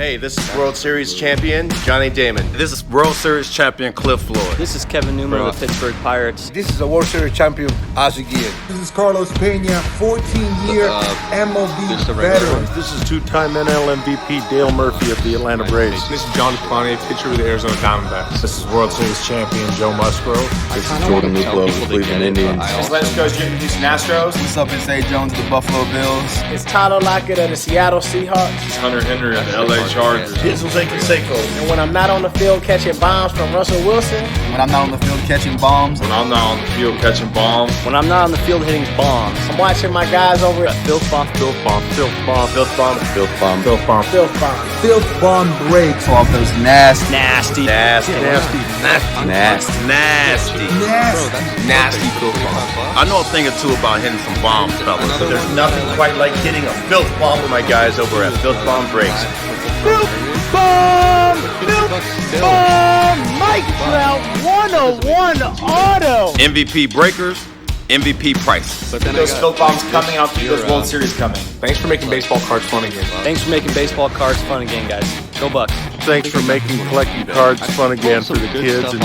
Hey, this is World Series champion Johnny Damon. This is World Series champion Cliff Floyd. This is Kevin Newman of the Pittsburgh Pirates. This is a World Series champion Ozzie Guillen. This is Carlos Pena, 14-year MLB veteran. This is two-time NL MVP Dale Murphy of the Atlanta Braves. This is John Plante, pitcher with the Arizona Diamondbacks. This is World Series champion Joe Musgrove. This is Jordan Luplow of the Cleveland Indians. This is West Coast Jim Houston Astros. What's up, it's A. Jones of the Buffalo Bills. It's Tyler Lockett of the Seattle Seahawks. It's Hunter Henry of the LA Chargers. This is Jose Canseco. And when I'm not on the field catching bombs from Russell Wilson. When I'm not on the field catching bombs. When I'm not on the field catching bombs. When I'm not on the field hitting bombs. I'm watching my guys over at FIlthbomb. FIlthbomb. FIlthbomb. FIlthbomb. FIlthbomb. FIlthbomb. FIlthbomb breaks off those nasty. Nasty FIlthbomb. I know a thing or two about hitting some bombs, fellas. There's nothing quite like hitting a FIlthbomb with my guys over at FIlthbomb Breaks. FIlthbomb! FIlthbomb! Mike Trout 101 auto! MVP breakers, MVP prices. Those FIlthbombs coming out to those World Series coming. Thanks for making baseball cards fun again. Thanks for making baseball cards fun again, guys. Go Bucks. Thanks for making collecting cards fun again for the kids and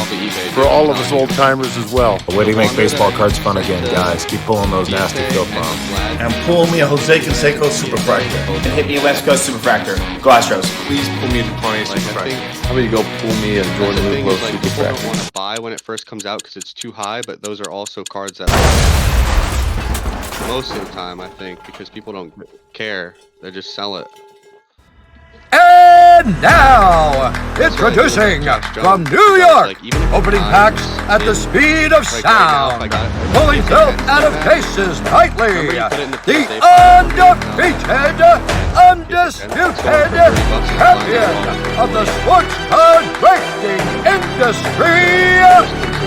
for all of us old-timers as well. A way to make baseball cards fun again, guys. Keep pulling those nasty FIlthbombs. And pull me a Jose Canseco Superfractor. And hit me a West Coast Superfractor. Go Astros. Please pull me a Plante Superfractor. How about you go pull me a Jordan Luplow Superfractor? People want to buy when it first comes out because it's too high, but those are also cards that most of the time, I think, because people don't care, they just sell it. And now, introducing from New York, opening packs at the speed of sound, pulling filth out of cases nightly, the undefeated, undisputed champion of the sports card breaking industry,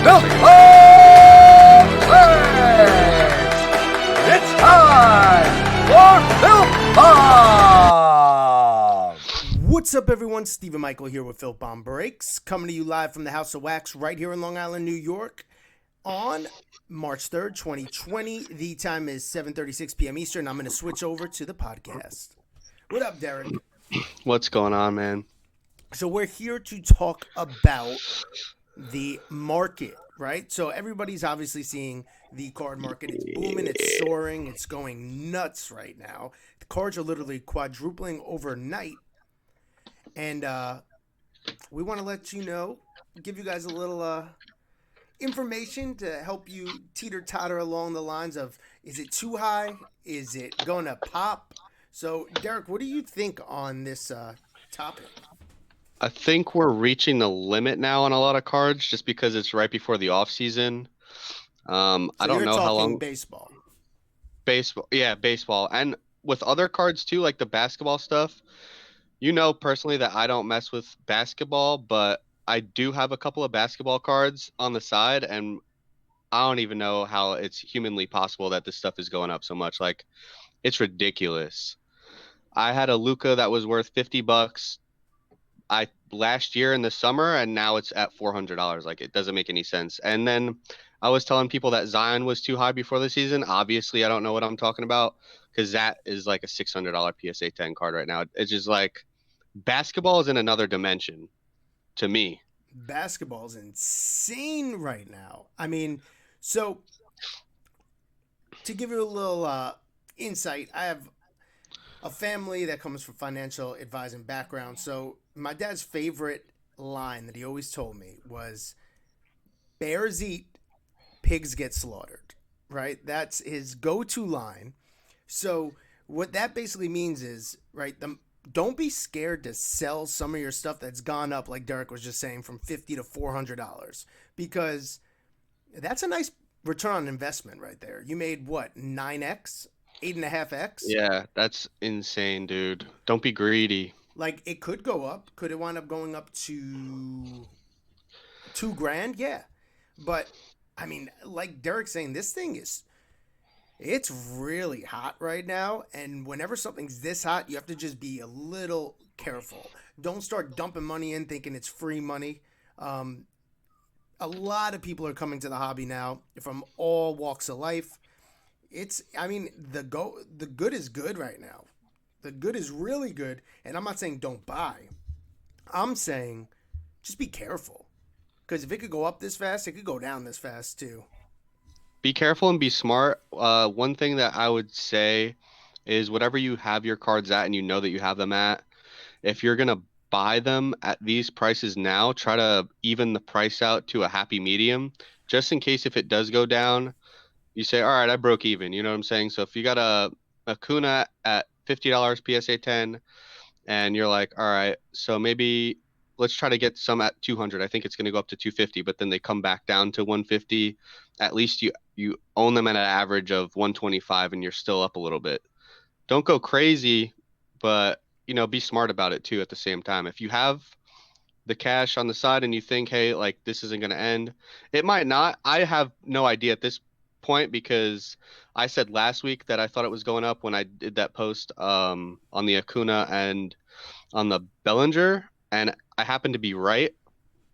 FIlthbomb Breaks. It's time for FIlthbomb! What's up, everyone? Stephen Michael here with FIlthbomb Breaks, coming to you live from the House of Wax right here in Long Island, New York, on March 3rd, 2020. The time is 7:36 p.m. Eastern. I'm going to switch over to the podcast. What up, Derek? What's going on, man? So we're here to talk about the market, right? So everybody's obviously seeing the card market. It's booming, it's soaring, it's going nuts right now. The cards are literally quadrupling overnight. And we want to let you know, give you guys a little information to help you teeter-totter along the lines of, is it too high? Is it going to pop? So, Derek, what do you think on this topic? I think we're reaching the limit now on a lot of cards just because it's right before the off season. I don't know how long. Baseball, yeah, baseball, and with other cards too, like the basketball stuff. You know personally that I don't mess with basketball, but I do have a couple of basketball cards on the side, and I don't even know how it's humanly possible that this stuff is going up so much. Like, it's ridiculous. I had a Luka that was worth $50 last year in the summer, and now it's at $400. Like, it doesn't make any sense. And then I was telling people that Zion was too high before the season. Obviously, I don't know what I'm talking about because that is like a $600 PSA 10 card right now. It's just like basketball is in another dimension to me. Basketball is insane right now. I mean, so to give you a little insight, I have a family that comes from financial advising background. So my dad's favorite line that he always told me was, bears eat, pigs get slaughtered, right? That's his go-to line. So what that basically means is, right, don't be scared to sell some of your stuff that's gone up, like Derek was just saying, from $50 to $400, because that's a nice return on investment right there. You made what, 9x, 8.5x? Yeah, that's insane, dude. Don't be greedy. Like, it could go up. Could it wind up going up to $2,000? Yeah, but I mean, like Derek's saying, this thing it's really hot right now. And whenever something's this hot, you have to just be a little careful. Don't start dumping money in thinking it's free money. A lot of people are coming to the hobby now from all walks of life. The good is good right now. The good is really good, and I'm not saying don't buy. I'm saying just be careful. Because if it could go up this fast, it could go down this fast too. Be careful and be smart. One thing that I would say is whatever you have your cards at and you know that you have them at, if you're gonna buy them at these prices now, try to even the price out to a happy medium, just in case if it does go down, you say, all right, I broke even. You know what I'm saying? So if you got a Kuna at $50 PSA 10, and you're like, all right, so maybe let's try to get some at 200. I think it's going to go up to 250, but then they come back down to 150. At least you own them at an average of 125, and you're still up a little bit. Don't go crazy, but be smart about it too at the same time. If you have the cash on the side and you think, hey, like this isn't going to end, it might not. I have no idea at this point because I said last week that I thought it was going up when I did that post on the Acuna and on the Bellinger, and I happen to be right.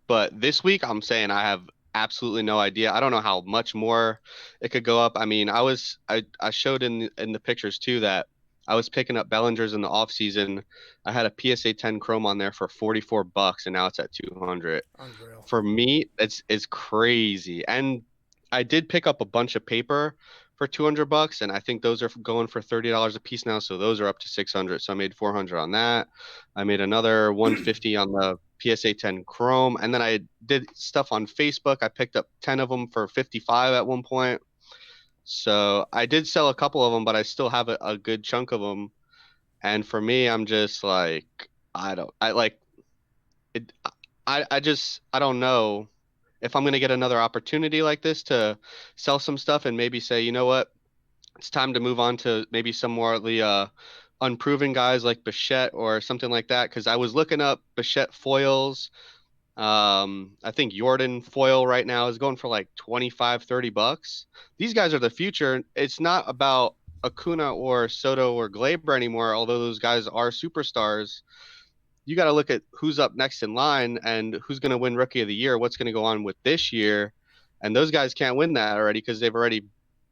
But this week, I'm saying I have absolutely no idea. I don't know how much more it could go up. I mean, I showed in the pictures too that I was picking up Bellingers in the off season. I had a PSA 10 Chrome on there for $44, and now it's at 200. Unreal. For me, it's crazy. And I did pick up a bunch of paper for $200, and I think those are going for $30 a piece now. So those are up to 600. So I made 400 on that. I made another 150 on the PSA 10 Chrome, and then I did stuff on Facebook. I picked up 10 of them for 55 at one point. So I did sell a couple of them, but I still have a good chunk of them. And for me, I'm just like, I don't know if I'm going to get another opportunity like this to sell some stuff and maybe say, you know what, it's time to move on to maybe some more of the unproven guys like Bichette or something like that. Because I was looking up Bichette foils. I think Jordan foil right now is going for like $25-$30. These guys are the future. It's not about Acuna or Soto or Glaber anymore, although those guys are superstars. You got to look at who's up next in line and who's going to win Rookie of the Year, what's going to go on with this year. And those guys can't win that already because they've already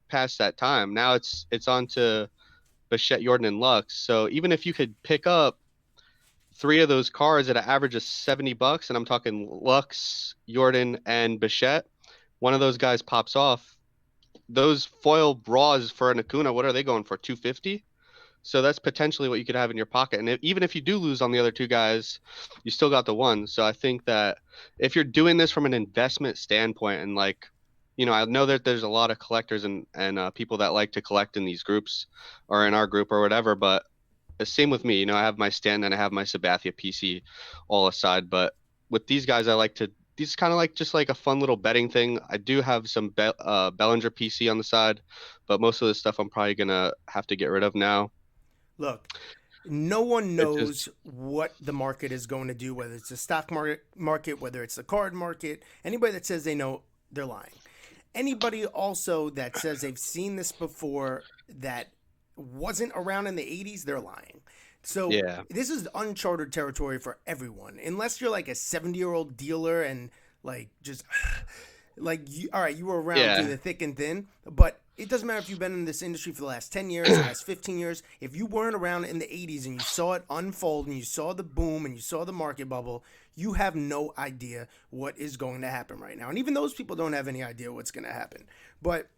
passed that time. Now it's on to Bichette, Jordan, and Lux. So even if you could pick up 3 of those cards at an average of $70, and I'm talking Lux, Jordan, and Bichette, one of those guys pops off. Those foil bras for an Acuna, what are they going for? 250? So that's potentially what you could have in your pocket. And even if you do lose on the other 2 guys, you still got the one. So I think that if you're doing this from an investment standpoint, and I know that there's a lot of collectors and people that like to collect in these groups or in our group or whatever, but the same with me. I have my stand and I have my Sabathia PC all aside. But with these guys, these is kind of like just like a fun little betting thing. I do have some Bellinger PC on the side, but most of the stuff I'm probably going to have to get rid of now. Look, no one knows what the market is going to do, whether it's the stock market, whether it's the card market. Anybody that says they know, they're lying. Anybody also that says they've seen this before that wasn't around in the 80s, they're lying. So This is uncharted territory for everyone. Unless you're like a 70-year-old dealer and like just all right, you were around through the thick and thin, but it doesn't matter if you've been in this industry for the last 10 years, the last 15 years. If you weren't around in the 80s and you saw it unfold and you saw the boom and you saw the market bubble, you have no idea what is going to happen right now. And even those people don't have any idea what's going to happen. But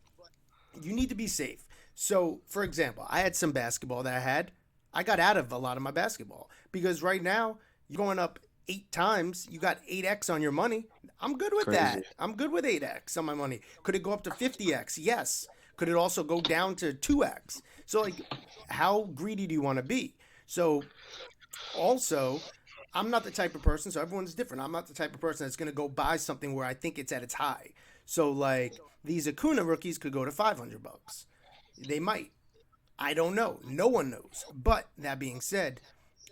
you need to be safe. So, for example, I had some basketball that I got out of a lot of my basketball because right now you're going up 8 times. You got 8x on your money. I'm good with that. I'm good with 8x on my money. Could it go up to 50x? Yes. Could it also go down to 2x? So, like, how greedy do you want to be? So, also, I'm not the type of person, so everyone's different. I'm not the type of person that's going to go buy something where I think it's at its high. So, like, these Acuna rookies could go to $500. They might. I don't know. No one knows. But that being said,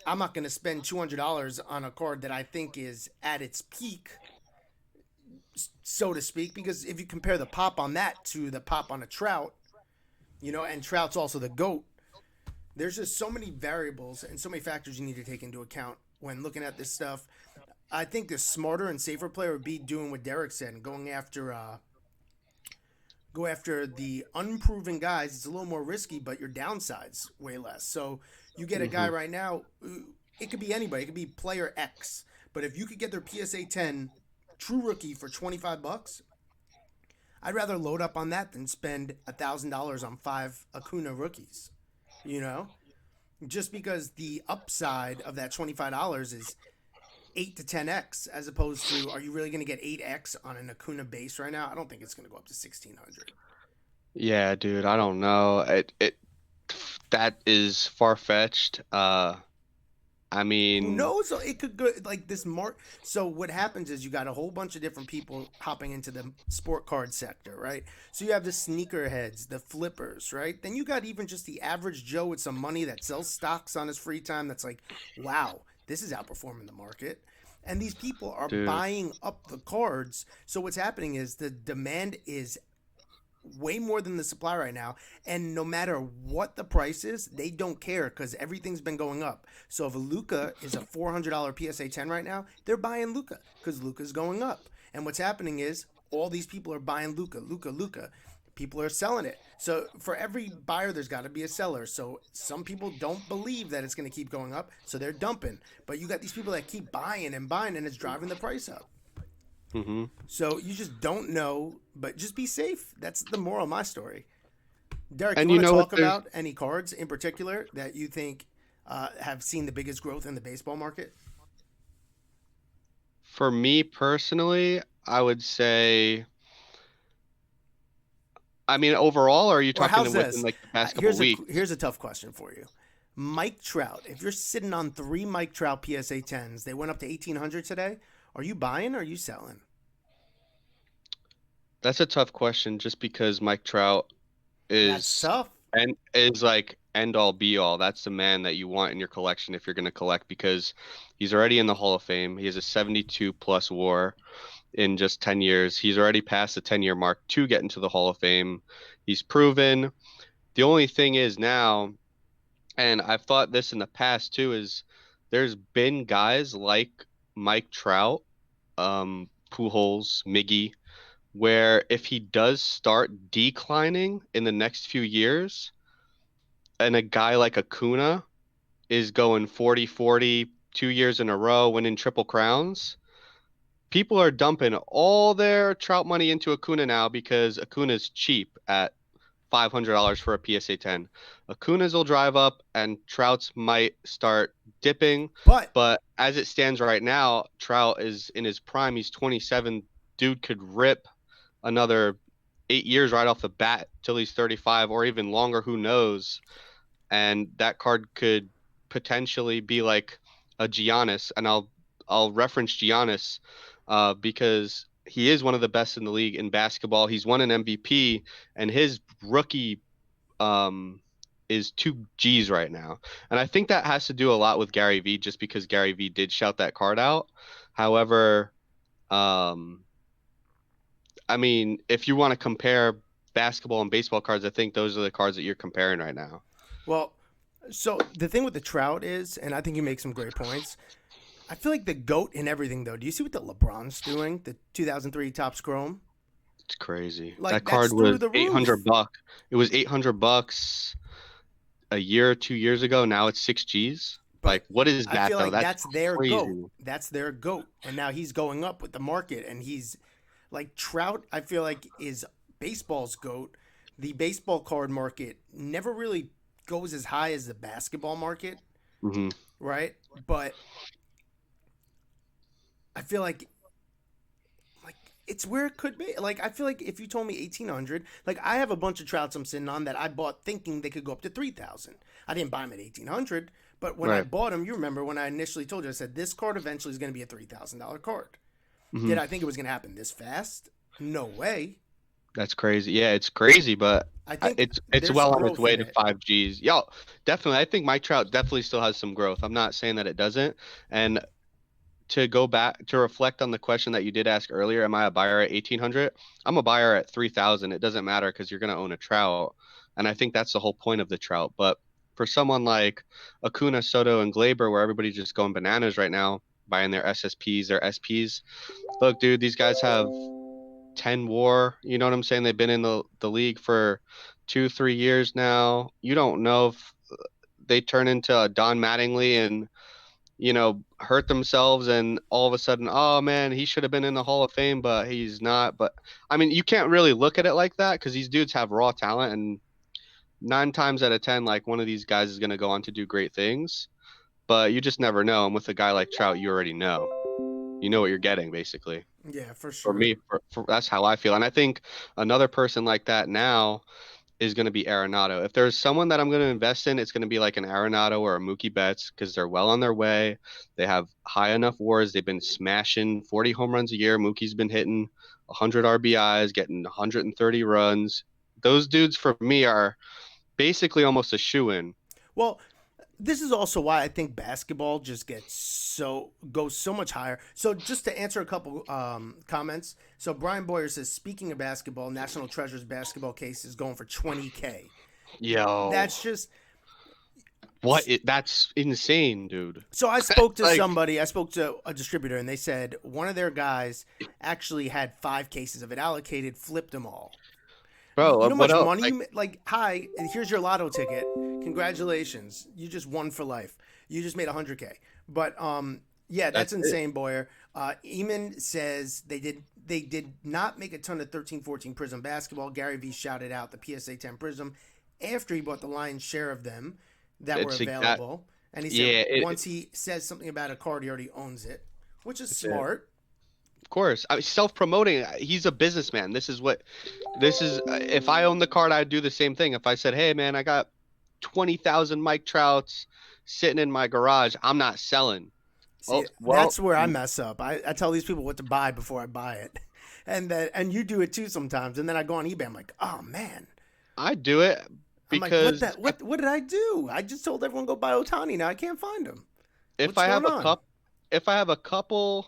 I'm not going to spend $200 on a card that I think is at its peak, so to speak, because if you compare the pop on that to the pop on a Trout, and Trout's also the GOAT, there's just so many variables and so many factors you need to take into account when looking at this stuff. I think the smarter and safer player would be doing what Derek said and go after the unproven guys. It's a little more risky, but your downside's way less. So You get a guy right now, it could be anybody. It could be player X. But if you could get their PSA 10 true rookie for $25, I'd rather load up on that than spend $1,000 on 5 Acuna rookies. You know? Just because the upside of that $25 is 8 to 10x, as opposed to, are you really going to get 8x on an Acuna base right now? I don't think it's going to go up to 1,600. Yeah, dude, I don't know. That is far fetched. I mean, who knows? It could go like this. So what happens is you got a whole bunch of different people hopping into the sport card sector, right? So you have the sneakerheads, the flippers, right? Then you got even just the average Joe with some money that sells stocks on his free time. That's like, wow, this is outperforming the market. And these people are buying up the cards. So what's happening is the demand is way more than the supply right now, and no matter what the price is, they don't care because everything's been going up. So if a Luka is a $400 PSA 10 right now, they're buying Luka because Luka's going up. And what's happening is all these people are buying Luka. People are selling it. So for every buyer, there's got to be a seller. So some people don't believe that it's going to keep going up, so they're dumping. But you got these people that keep buying, and it's driving the price up. Mm-hmm. So you just don't know, but just be safe. That's the moral of my story. Derek, do you want to talk about any cards in particular that you think have seen the biggest growth in the baseball market? For me personally, I would say, I mean, overall, or are you talking within like the past couple weeks? Here's a tough question for you. Mike Trout, if you're sitting on 3 Mike Trout PSA 10s, they went up to 1,800 today. Are you buying or are you selling? That's a tough question just because Mike Trout is tough. And is like end all be all. That's the man that you want in your collection if you're going to collect, because he's already in the Hall of Fame. He has a 72 plus WAR in just 10 years. He's already passed the 10-year mark to get into the Hall of Fame. He's proven. The only thing is now, and I've thought this in the past too, is there's been guys like Mike Trout, Pujols, Miggy, where if he does start declining in the next few years, and a guy like Acuna is going 40-40 2 years in a row, winning triple crowns, people are dumping all their Trout money into Acuna now because Acuna's cheap at $500 for a PSA 10. Acuna's will drive up and Trout's might start dipping. But as it stands right now, Trout is in his prime. He's 27. Dude could rip another 8 years right off the bat till he's 35 or even longer. Who knows? And that card could potentially be like a Giannis. And I'll reference Giannis because he is one of the best in the league in basketball. He's won an MVP, and his rookie is 2 Gs right now. And I think that has to do a lot with Gary Vee, just because Gary Vee did shout that card out. However, I mean, if you want to compare basketball and baseball cards, I think those are the cards that you're comparing right now. Well, so the thing with the Trout is, and I think you make some great points, I feel like the GOAT in everything, though. Do you see what the LeBron's doing? The 2003 Topps Chrome? It's crazy. Like, that card was $800. It was $800 a year or 2 years ago. Now it's 6 Gs. Like, what is that, I feel though? like that's their crazy. GOAT. That's their GOAT. And now he's going up with the market. And he's like Trout, I feel like, is baseball's GOAT. The baseball card market never really goes as high as the basketball market. Mm-hmm. Right? But I feel like it's where it could be. Like, I feel like if you told me 1,800, like, I have a bunch of Trouts I'm sitting on that I bought thinking they could go up to 3,000. I didn't buy them at 1,800, but when I bought them, you remember when I initially told you, I said, this card eventually is going to be a $3,000 card. Mm-hmm. Did I think it was going to happen this fast? No way. That's crazy. Yeah, it's crazy, but I think it's well on its way to 5 Gs. Yo, definitely. I think Mike Trout definitely still has some growth. I'm not saying that it doesn't. And to go back to reflect on the question that you did ask earlier, am I a buyer at 1,800? I'm a buyer at 3,000. It doesn't matter because you're going to own a Trout. And I think that's the whole point of the Trout. But for someone like Acuna, Soto, and Glaber, where everybody's just going bananas right now, buying their SSPs, their SPs. Look, dude, these guys have 10 WAR. You know what I'm saying? They've been in the league for 2-3 years now. You don't know if they turn into Don Mattingly and hurt themselves, and all of a sudden, oh man, he should have been in the Hall of Fame, but he's not. But I mean, you can't really look at it like that because these dudes have raw talent, and 9 times out of 10, like one of these guys is going to go on to do great things, but you just never know. And with a guy like Trout, you already know. You know what you're getting, basically. Yeah, for sure. For me, that's how I feel. And I think another person like that now is going to be Arenado. If there's someone that I'm going to invest in, it's going to be like an Arenado or a Mookie Betts because they're well on their way. They have high enough WARs. They've been smashing 40 home runs a year. Mookie's been hitting 100 RBIs, getting 130 runs. Those dudes, for me, are basically almost a shoo-in. Well, this is also why I think basketball just goes so much higher. So just to answer a couple comments. So Brian Boyer says, speaking of basketball, National Treasure's basketball case is going for $20K. Yo. That's just... That's insane, dude. So I spoke to somebody, I spoke to a distributor, and they said one of their guys actually had 5 cases of it allocated, flipped them all. Bro, you know how much money you like? Hi, and here's your lotto ticket. Congratulations, you just won for life. You just made $100K. But yeah, that's insane, Boyer. Eamon says they did not make a ton of 13-14 Prism basketball. Gary V shouted out the PSA 10 Prism after he bought the lion's share of them that were available. And he said once he says something about a card, he already owns it, which is smart. Of course. Self-promoting. He's a businessman. This is if I owned the card, I'd do the same thing. If I said, hey, man, I got 20,000 Mike Trouts sitting in my garage, I'm not selling. See, that's where I mess up. I tell these people what to buy before I buy it. And you do it too sometimes. And then I go on eBay. I'm like, oh, man. I do it because... I'm like, what did I do? I just told everyone go buy Ohtani. Now I can't find him. If I have a couple...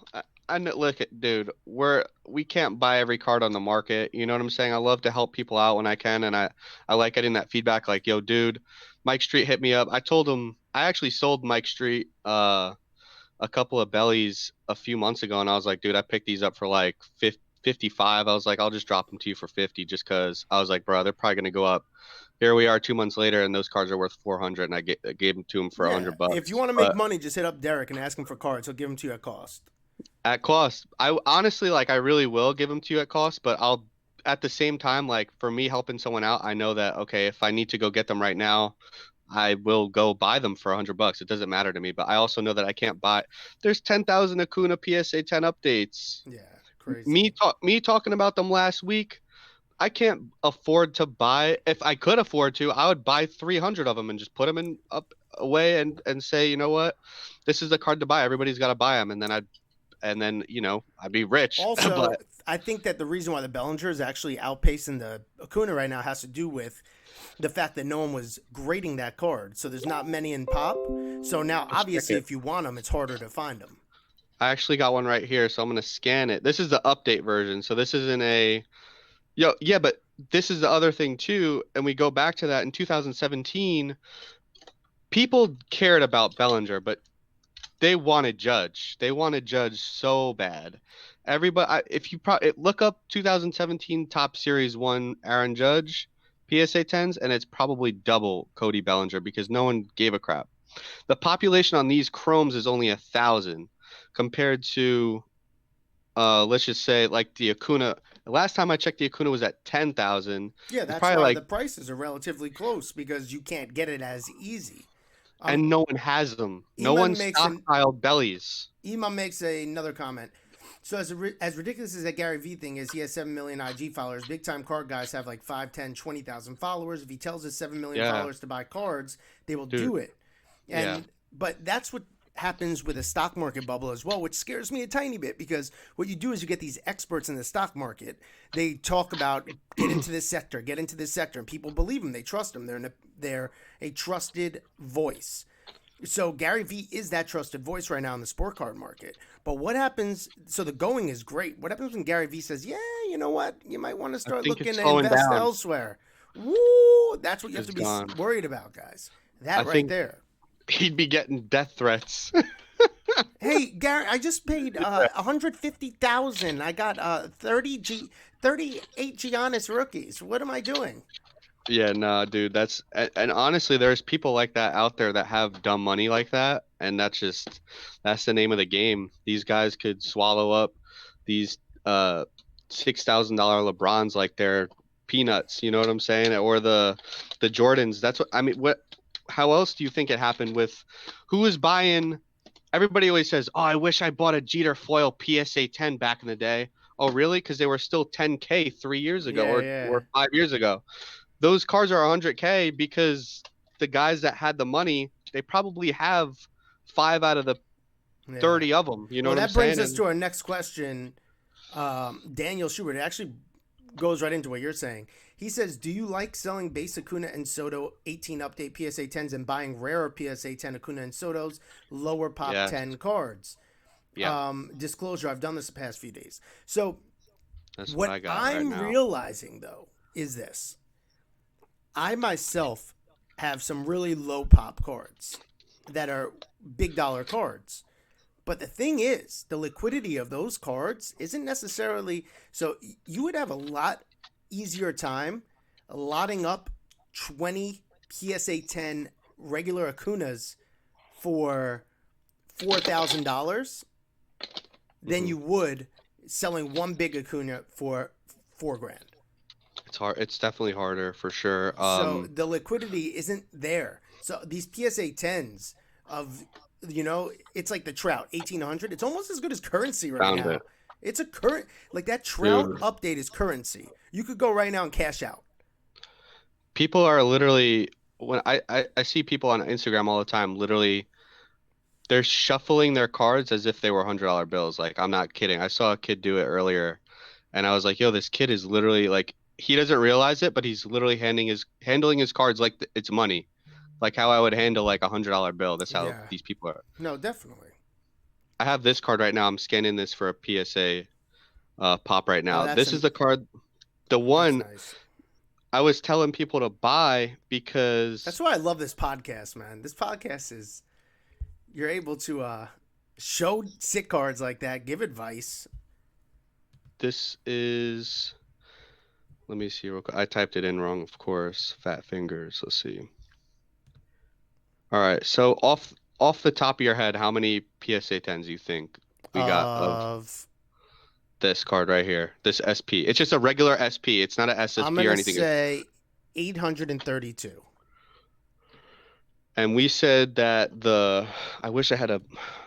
I know, look at dude, we can't buy every card on the market. You know what I'm saying? I love to help people out when I can, and I like getting that feedback. Like, yo, dude, Mike Street hit me up. I told him I actually sold Mike Street a couple of bellies a few months ago, and I was like, dude, I picked these up for like 55. I was like, I'll just drop them to you for 50, just because I was like, bro, they're probably gonna go up. Here we are 2 months later, and those cards are worth 400, and I gave them to him for $100. If you want to make money, just hit up Derek and ask him for cards. He'll give them to you at cost. At cost. I honestly, I really will give them to you at cost, but I'll, at the same time, for me helping someone out, I know that, okay, if I need to go get them right now, I will go buy them for $100. It doesn't matter to me, but I also know that I can't buy. There's 10,000 Acuna PSA 10 updates. Yeah, crazy. Me talking about them last week, I can't afford to buy. If I could afford to, I would buy 300 of them and just put them away and say, you know what, this is the card to buy. Everybody's got to buy them, and then I'd be rich. Also, I think that the reason why the Bellinger is actually outpacing the Acuna right now has to do with the fact that no one was grading that card. So there's not many in pop. So now, obviously, if you want them, it's harder to find them. I actually got one right here, so I'm going to scan it. This is the update version. So this isn't a... yeah, but this is the other thing, too. And we go back to that in 2017, people cared about Bellinger, but they wanted Judge. They wanted Judge so bad. Everybody, if you look up 2017 Top Series 1 Aaron Judge PSA 10s, and it's probably double Cody Bellinger because no one gave a crap. The population on these Chromes is only 1,000 compared to, let's just say, the Acuna. The last time I checked, the Acuna was at 10,000. Yeah, that's why the prices are relatively close because you can't get it as easy. And no one has them. No one stockpiled bellies. Imam makes another comment. So as ridiculous as that Gary V thing is, he has 7 million IG followers. Big time card guys have 5, 10, 20,000 followers. If he tells his 7 million followers to buy cards, they will do it. But that's what happens with a stock market bubble as well, which scares me a tiny bit because what you do is you get these experts in the stock market. They talk about get into this sector, and people believe them. They trust them. They're a trusted voice. So Gary V is that trusted voice right now in the sport card market. But what happens? So the going is great. What happens when Gary V says, "Yeah, you know what? You might want to start looking to invest elsewhere." Woo! That's what you have to be worried about, guys. That right there. He'd be getting death threats. Hey, Gary, I just paid $150,000. I got 38 Giannis rookies. What am I doing? Yeah, nah, dude. And honestly, there's people like that out there that have dumb money like that, and that's the name of the game. These guys could swallow up these $6,000 LeBrons like they're peanuts. You know what I'm saying? Or the Jordans. That's what I mean. What? How else do you think it happened with who was buying? Everybody always says, "Oh, I wish I bought a Jeter foil PSA 10 back in the day." Oh, really? Because they were still 10K 3 years ago or 5 years ago. Those cars are 100K because the guys that had the money, they probably have 5 out of the 30 of them. You know what I'm that saying? brings us to our next question. Daniel Schubert, it actually goes right into what you're saying. He says, do you like selling base Acuna and Soto 18 update PSA 10s and buying rarer PSA 10 Acuna and Soto's lower pop 10 cards? Yeah. Disclosure, I've done this the past few days. So that's what I got I'm right now. realizing, though, is this. I myself have some really low pop cards that are big dollar cards. But the thing is, the liquidity of those cards isn't necessarily... So you would have a lot easier time lotting up 20 PSA 10 regular Acunas for $4,000 than you would selling one big Acuna for $4,000. It's hard. It's definitely harder for sure. So the liquidity isn't there. So these PSA 10s of, it's like the Trout 1800. It's almost as good as currency right now. It's a current, like that Trout update is currency. You could go right now and cash out. People are literally, when I see people on Instagram all the time, literally, they're shuffling their cards as if they were $100 bills. Like, I'm not kidding. I saw a kid do it earlier, and I was like, yo, this kid is literally like, he doesn't realize it, but he's literally handling his cards like it's money, like how I would handle like $100 bill. That's how these people are. No, definitely. I have this card right now. I'm scanning this for a PSA pop right now. This is the card, the one I was telling people to buy because that's why I love this podcast, man. This podcast is you're able to show sick cards like that, give advice. This is. Let me see real quick. I typed it in wrong, of course. Fat fingers. Let's see. All right. So off the top of your head, how many PSA 10s do you think we got of this card right here? This SP. It's just a regular SP. It's not an SSP or anything. I'm gonna say 832. And we said that I wish I had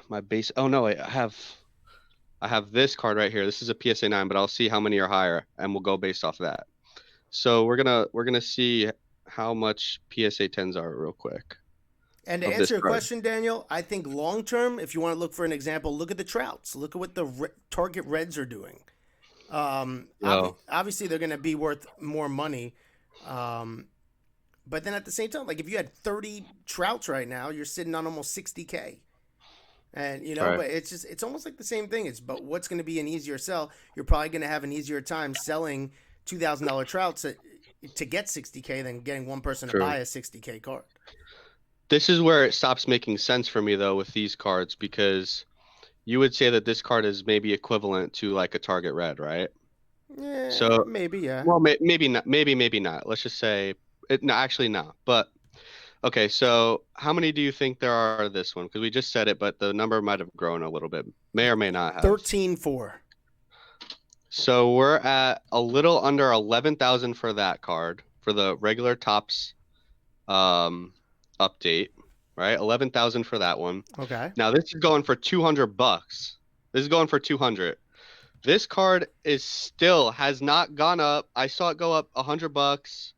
my base. Oh no, I have this card right here. This is a PSA 9, but I'll see how many are higher, and we'll go based off of that. So we're gonna see how much PSA 10s are real quick. And to answer your question, Daniel, I think long term, if you want to look for an example, look at the Trouts. Look at what the Target Reds are doing. Obviously, they're going to be worth more money. But then at the same time, like if you had 30 Trouts right now, you're sitting on almost 60K. And, but it's almost like the same thing. But what's going to be an easier sell? You're probably going to have an easier time selling $2,000 Trouts to get 60K than getting one person to buy a 60K card. This is where it stops making sense for me, though, with these cards, because you would say that this card is maybe equivalent to like a Target Red, right? Yeah, so maybe, yeah. Well, maybe not. Maybe not. Let's just say it. No, actually not. But okay, so how many do you think there are of this one? Because we just said it, but the number might have grown a little bit. May or may not have. 13.4. So we're at a little under 11,000 for that card for the regular Topps update, right? 11,000 for that one. Okay. Now this is going for $200. This is going for 200. This card has not gone up. I saw it go up $100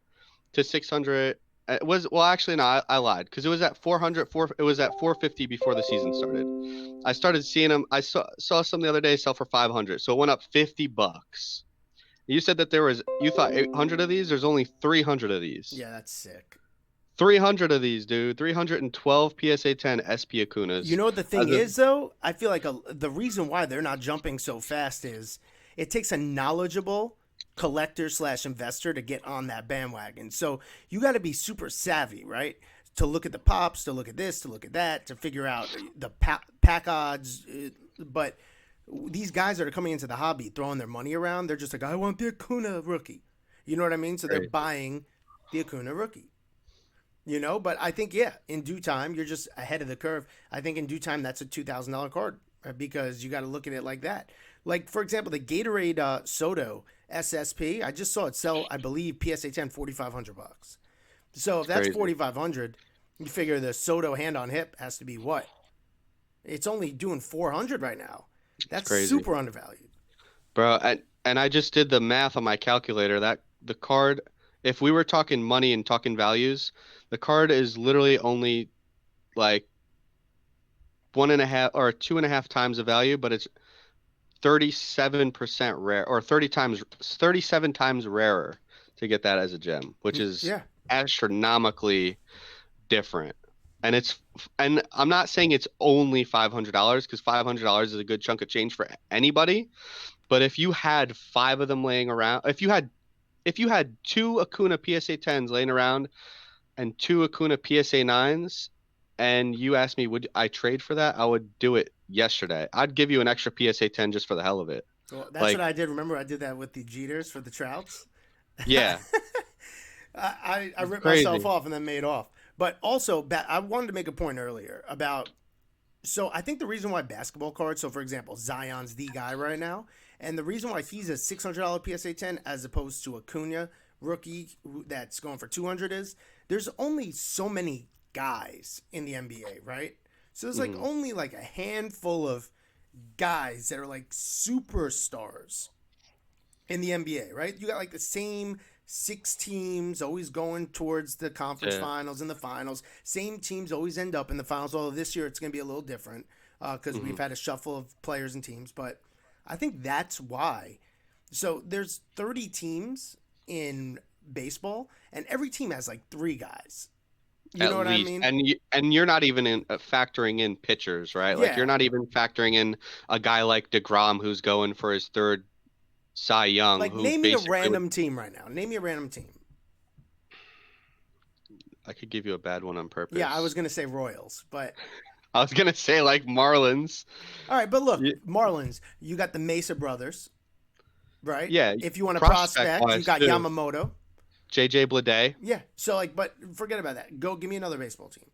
to 600. It was actually no, I lied because it was at 400. It was at 450 before the season started. I started seeing them. I saw some the other day sell for 500, so it went up $50. You said that you thought 800 of these. There's only 300 of these. Yeah, that's sick. 300 of these, dude. 312 PSA 10 SP Acunas. You know what the thing is, though? I feel like the reason why they're not jumping so fast is it takes a knowledgeable collector/investor to get on that bandwagon. So you got to be super savvy, right? To look at the pops, to look at this, to look at that, to figure out the pack odds. But these guys that are coming into the hobby, throwing their money around, they're just like, I want the Acuna rookie. You know what I mean? So they're buying the Acuna rookie. But I think, in due time, you're just ahead of the curve. I think in due time, that's a $2,000 card because you got to look at it like that. Like, for example, the Gatorade Soto SSP, I just saw it sell, I believe, PSA 10, $4,500. So if that's $4,500, you figure the Soto hand on hip has to be what? It's only doing $400 right now. That's super undervalued. Bro, and I just did the math on my calculator that the card, if we were talking money and talking values, the card is literally only like 1.5 or 2.5 times the value, but it's 37% rare, or 37 times rarer to get that as a gem, which is astronomically different. And I'm not saying it's only $500, because $500 is a good chunk of change for anybody. But if you had 5 of them laying around, if you had 2 Acuna PSA 10s laying around and 2 Acuna PSA 9s, and you asked me, would I trade for that? I would do it yesterday. I'd give you an extra PSA 10 just for the hell of it. Well, that's what I did. Remember, I did that with the Jeters for the Trouts. Yeah. I ripped myself off and then made off. But also, I wanted to make a point earlier about. So I think the reason why basketball cards. So for example, Zion's the guy right now, and the reason why he's a $600 PSA 10 as opposed to Acuna rookie that's going for $200 is there's only so many guys in the NBA, right? So there's like only like a handful of guys that are like superstars in the NBA, right? You got like the same 6 teams always going towards the conference finals and the finals. Same teams always end up in the finals, although this year it's going to be a little different because we've had a shuffle of players and teams. But I think that's why. So there's 30 teams in baseball, and every team has like 3 guys. You know what I mean? And you're not even factoring in pitchers, right? Like you're not even factoring in a guy like DeGrom who's going for his 3rd Cy Young. Like, name me a random team right now. Name me a random team. I could give you a bad one on purpose. Yeah, I was going to say Royals, but... I was going to say, like, Marlins. All right, but look, Marlins, you got the Mesa brothers, right? Yeah. If you want to prospect, you got Yamamoto. JJ Bleday. Yeah, so, like, but forget about that. Go, give me another baseball team.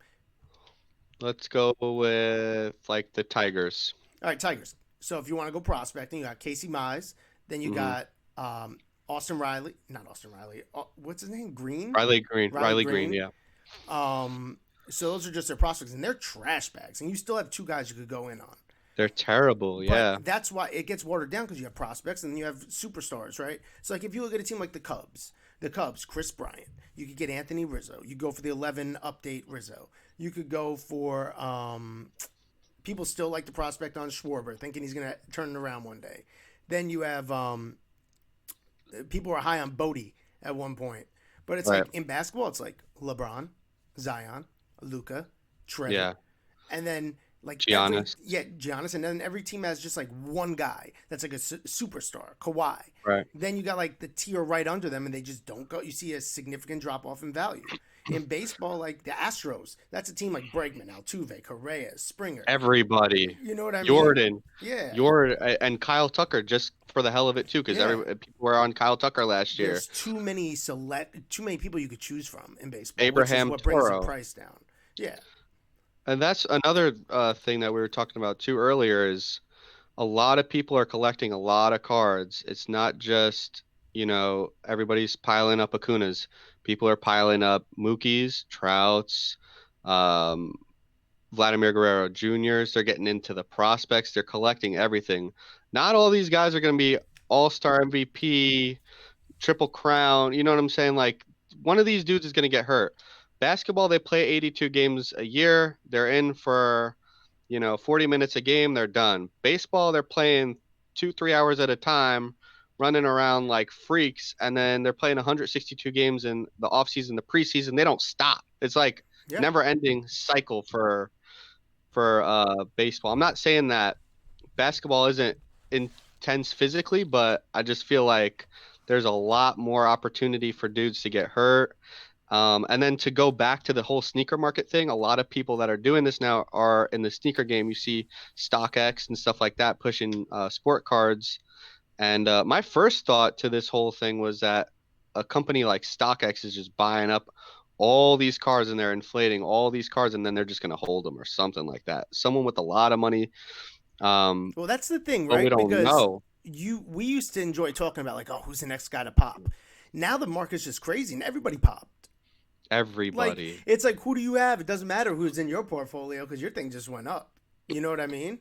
Let's go with, like, the Tigers. All right, Tigers. So if you want to go prospecting, you got Casey Mize. Then you got Austin Riley. Not Austin Riley. What's his name? Green? Riley Green, yeah. So those are just their prospects, and they're trash bags. And you still have 2 guys you could go in on. They're terrible, yeah. But that's why it gets watered down, because you have prospects and then you have superstars, right? So, like, if you look at a team like the Cubs, Chris Bryant, you could get Anthony Rizzo. You go for the 11 update Rizzo. You could go for people still like the prospect on Schwarber, thinking he's going to turn it around one day. Then you have people were high on Bodie at one point. But it's like in basketball, it's like LeBron, Zion, Luka, Trey. Yeah. And then like Giannis. Giannis. And then every team has just like one guy that's like a superstar, Kawhi. Right. Then you got like the tier right under them, and they just don't go. You see a significant drop off in value. In baseball, like the Astros, that's a team like Bregman, Altuve, Correa, Springer. Everybody. You know what I mean? Jordan. Yeah. And Kyle Tucker, just for the hell of it too, because people were on Kyle Tucker last year. There's too many people you could choose from in baseball. Abraham which is what brings Toro. the price down. Yeah. And that's another thing that we were talking about too earlier is a lot of people are collecting a lot of cards. It's not just, everybody's piling up Acunas. People are piling up Mookies, Trouts, Vladimir Guerrero Juniors. They're getting into the prospects. They're collecting everything. Not all these guys are going to be all-star MVP, Triple Crown. You know what I'm saying? Like, one of these dudes is going to get hurt. Basketball, they play 82 games a year. They're in for, 40 minutes a game. They're done. Baseball, they're playing 2-3 hours at a time, running around like freaks, and then they're playing 162 games in the offseason, the preseason. They don't stop. It's like never-ending cycle for baseball. I'm not saying that basketball isn't intense physically, but I just feel like there's a lot more opportunity for dudes to get hurt. And then to go back to the whole sneaker market thing, a lot of people that are doing this now are in the sneaker game. You see StockX and stuff like that pushing sport cards. And my first thought to this whole thing was that a company like StockX is just buying up all these cars and they're inflating all these cars and then they're just going to hold them or something like that. Someone with a lot of money. Well, that's the thing, right? We don't know. We used to enjoy talking about like, oh, who's the next guy to pop? Now the market's just crazy and everybody popped. Everybody. Like, it's like, who do you have? It doesn't matter who's in your portfolio because your thing just went up. You know what I mean?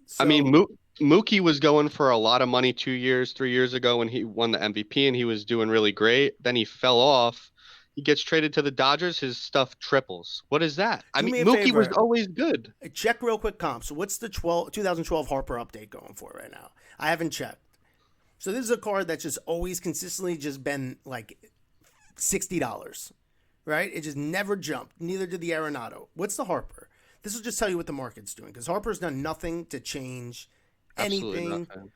So, I mean, Mookie was going for a lot of money 2 years, 3 years ago when he won the MVP and he was doing really great. Then he fell off. He gets traded to the Dodgers. His stuff triples. What is that? I mean, Mookie was always good. Check real quick comps. So what's the 2012 Harper update going for right now? I haven't checked. So this is a card that's just always consistently just been like $60, right? It just never jumped. Neither did the Arenado. What's the Harper? This will just tell you what the market's doing because Harper's done nothing to change anything. Nothing.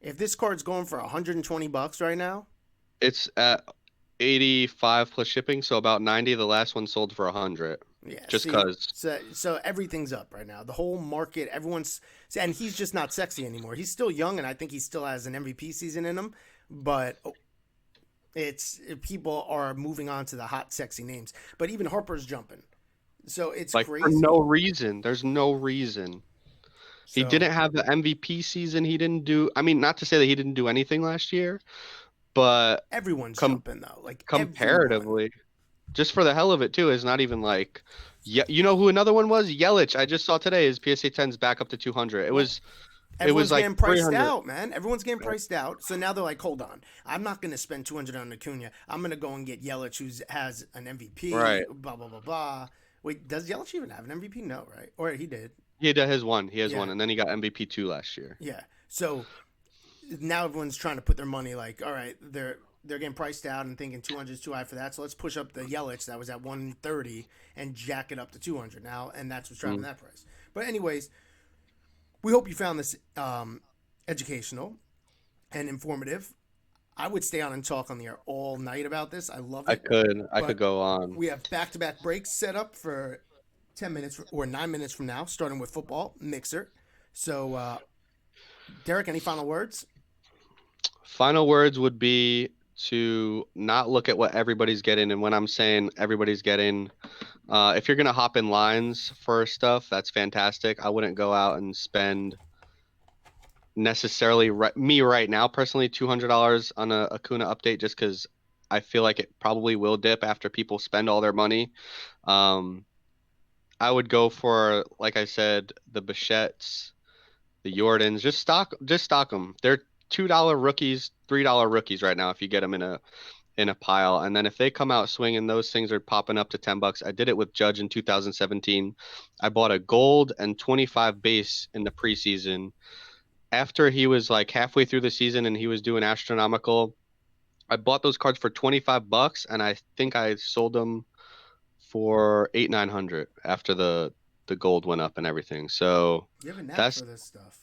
If this card's going for $120 right now, it's at 85 plus shipping, so about 90. The last one sold for 100. Yeah, just because. So everything's up right now. The whole market, and he's just not sexy anymore. He's still young, and I think he still has an MVP season in him. But people are moving on to the hot, sexy names. But even Harper's jumping, so it's like crazy. For no reason. There's no reason. He didn't have the MVP season. He didn't do. I mean, not to say that he didn't do anything last year. But everyone's jumping though, like comparatively, just for the hell of it too. It's not even like, you know who another one was? Yelich. I just saw today his PSA 10's back up to 200. Everyone's like getting priced out, man. Everyone's getting priced out. So now they're like, hold on, I'm not going to spend 200 on Acuna. I'm going to go and get Yelich, who has an MVP. Right. Blah blah blah blah. Wait, does Yelich even have an MVP? No, right? Or he did. He has one. He has one, and then he got MVP 2 last year. Yeah. So now everyone's trying to put their money like, all right, they're getting priced out and thinking 200 is too high for that. So let's push up the Yelich that was at 130 and jack it up to 200 now, and that's what's driving that price. But anyways, we hope you found this educational and informative. I would stay on and talk on the air all night about this. I love it. I could go on. We have back-to-back breaks set up for 10 minutes or 9 minutes from now, starting with football mixer. So, Derek, any final words? Final words would be to not look at what everybody's getting. And when I'm saying everybody's getting, if you're going to hop in lines for stuff, that's fantastic. I wouldn't go out and spend necessarily me right now, personally, $200 on a Acuna update, just because I feel like it probably will dip after people spend all their money. I would go for, like I said, the Bichettes, the Jordans, just stock them. They're $2 rookies, $3 rookies right now if you get them in a pile. And then if they come out swinging, those things are popping up to $10. I did it with Judge in 2017. I bought a gold and 25 base in the preseason. After he was like halfway through the season and he was doing astronomical, I bought those cards for $25, and I think I sold them for $800-900 after the gold went up and everything. So you have a knack for this stuff.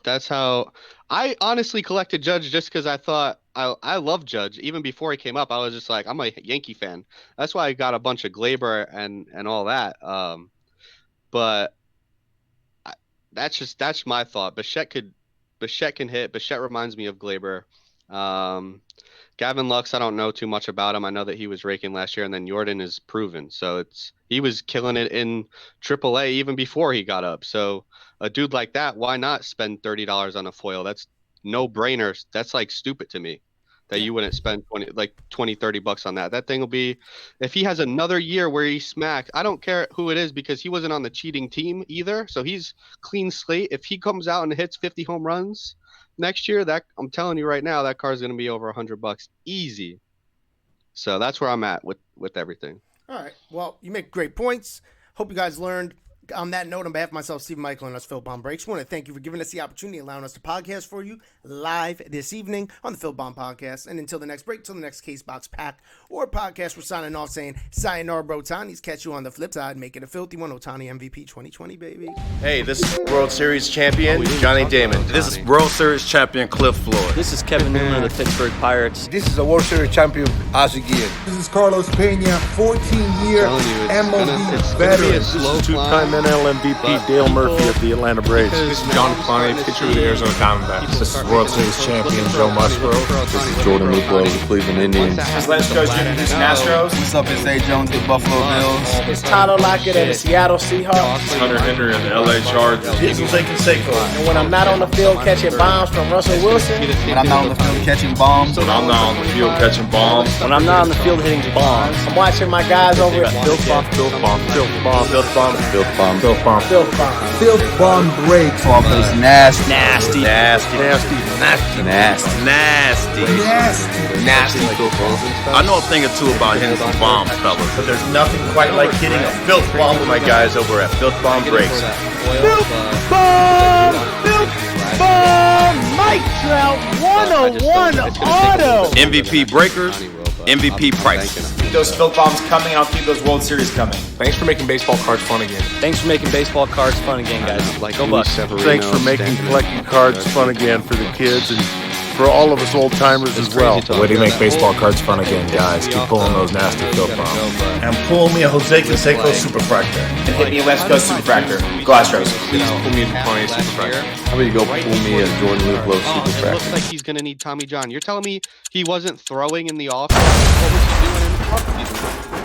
That's how I honestly collected Judge, just because I thought I love Judge. Even before he came up, I was just like, I'm a Yankee fan. That's why I got a bunch of Glaber and all that. But that's my thought. Bichette can hit. Bichette reminds me of Glaber. Gavin Lux, I don't know too much about him. I know that he was raking last year, and then Jordan is proven. So he was killing it in AAA even before he got up. So a dude like that, why not spend $30 on a foil? That's no brainer. That's like stupid to me that you wouldn't spend $20-30 on that. That thing will be, if he has another year where he smacks, I don't care who it is, because he wasn't on the cheating team either. So he's clean slate. If he comes out and hits 50 home runs next year, that I'm telling you right now, that car is going to be over $100 easy. So that's where I'm at with everything. All right. Well, you make great points. Hope you guys learned. On that note, on behalf of myself, Stephen Michael, and us FIlthbomb Breaks, we want to thank you for giving us the opportunity, allowing us to podcast for you live this evening on the FIlthbomb Podcast. And until the next break, till the next Case Box Pack or podcast, we're signing off saying, sayonara, bro, Otani's. Catch you on the flip side. Make it a filthy one. Otani MVP 2020, baby. Hey, this is World Series champion Johnny Damon. This is World Series champion Cliff Floyd. This is Kevin Newman of the Pittsburgh Pirates. This is a World Series champion, Ozzie Guillen. This is Carlos Pena, 14-year MLB veteran. Two-time two-time NL MVP Dale Murphy of the Atlanta Braves. This is John Clowney, pitcher of the Arizona Diamondbacks. This is World Series champion Joe Musgrove. This is Jordan Luplow of the Cleveland Indians. This is Lance Coach Jim Houston Astros. What's up, it's A. Jones with the Buffalo Bills. It's Tyler Lockett of the Seattle Seahawks. Hunter Henry of the LA Chargers. Here's Jose Canseco. And when I'm not on the field catching bombs from Russell Wilson. When I'm not on the field catching bombs. When I'm not on the field catching bombs. When I'm not on the field hitting bombs. I'm watching my guys over at FIlthbomb. FIlthbomb breaks. Talk is nasty. Nasty. Nasty. I know a thing or two about hitting some bombs, fellas. But there's nothing quite like hitting a filth bomb with My guys over at FIlthbomb breaks. Mike Trout 101 auto. MVP breakers, MVP prices. Keep those Filth Bombs coming, and I'll keep those World Series coming. Thanks for making baseball cards fun again. Thanks for making baseball cards fun again, guys. Go Bucks. Thanks for making collecting cards fun again for the kids and for all of us old timers as well. Way to make baseball cards fun again, guys. Keep pulling those nasty Filth Bombs. and pull me a Jose Canseco Superfractor. And hit me a West Coast Superfractor. Go Astros. Please pull me a Defiant Superfractor. How about you go pull me a Jordan Luplow Superfractor? Looks like he's gonna need Tommy John. You're telling me he wasn't throwing in the offseason? What was he doing in the offseason?